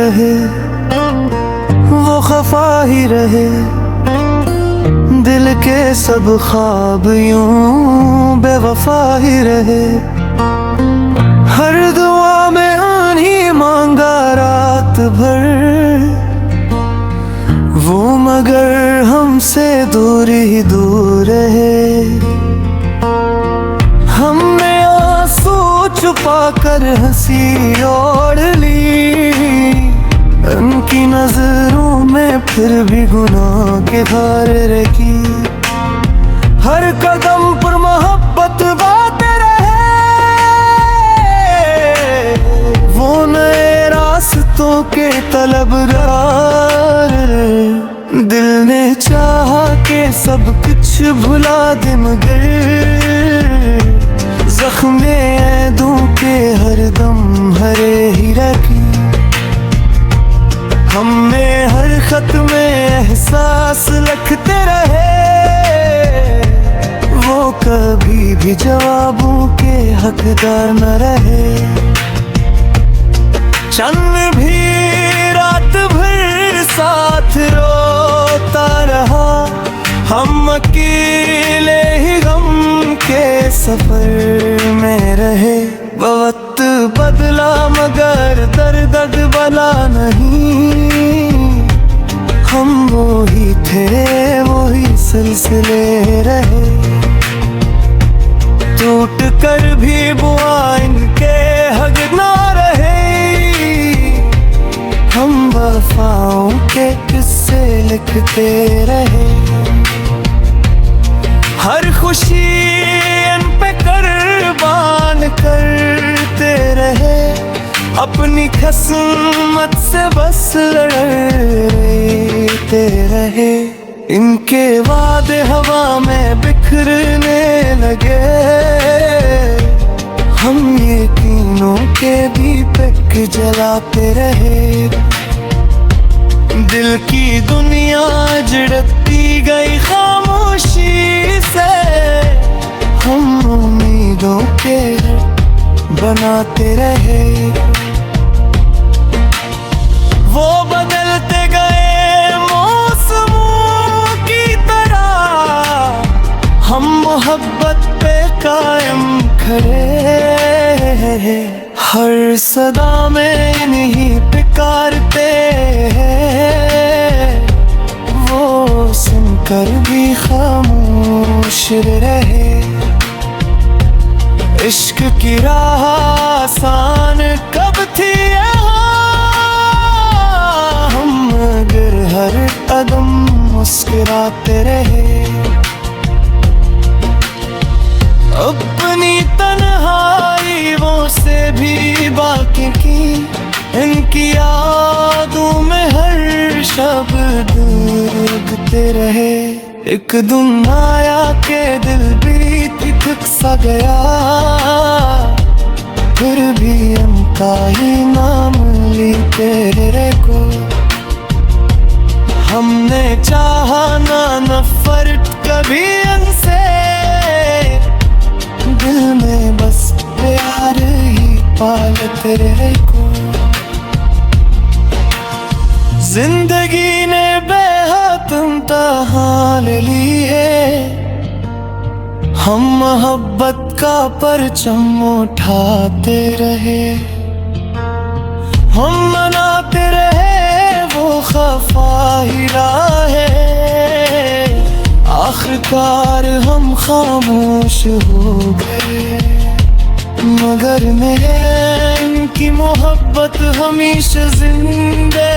रहे, वो खफा ही रहे, दिल के सब ख्वाब यूं बेवफा ही रहे। हर दुआ में आनी मांगा रात भर, वो मगर हमसे दूर ही दूर रहे। हमने आंसू छुपा कर हंसी ओढ़ ली, उनकी नजरों में फिर भी गुनाह के भार रखी। हर कदम पर मोहब्बत बातें रहे, वो नए रास्तों के तलबगार। दिल ने चाहा के सब कुछ भुला दे, मगर जख्मे ऐदों के हरदम हरे ही रखी। हमने हर खत में एहसास लिखते रहे, वो कभी भी जवाबों के हकदार न रहे। चंद भी रात भर साथ रोता रहा, हम अकेले ही गम के सफर में रहे। वक्त बदला मगर दर्द बदला नहीं, हम वो ही थे, वो ही सिलसिले रहे। टूट कर भी बुआ इनके हक ना रहे, हम वफाओं के किस्से लिखते रहे। हर खुशी इन पे कुर्बान करते रहे, अपनी किस्मत से बस लड़ते रहे। इनके वादे हवा में बिखरने लगे, हम ये तीनों के दीपक जलाते रहे। दिल की दुनिया जड़ती गई खामोशी से, हम उम्मीदों के बनाते रहे। वो बदलते गए मौसमों की तरह, हम मोहब्बत पे कायम खड़े। हर सदा में इन्हीं पुकारते हैं, वो सुनकर भी खामोश रहे। इश्क की राह आसान कब थी यहाँ, हम मगर हर कदम मुस्कुराते रहे। अपनी तन्हाई वो से भी बाकी की, इनकी यादों में हर शब्द डूबते रहे। एक दिन आया के दिल भी थिक सा गया, फिर भी उनका ही नाम ली तेरे को। हमने चाहा ना नफरत कभी उनसे, दिल में बस प्यार ही पालते रहे को। जिंदगी ने बेहद इम्तिहान ली है, हम मोहब्बत का परचम उठाते रहे। हम मनाते रहे वो खफा ही राहे, आखिरकार हम खामोश हो गए। मगर मेरे इनकी मोहब्बत हमेशा जिंदे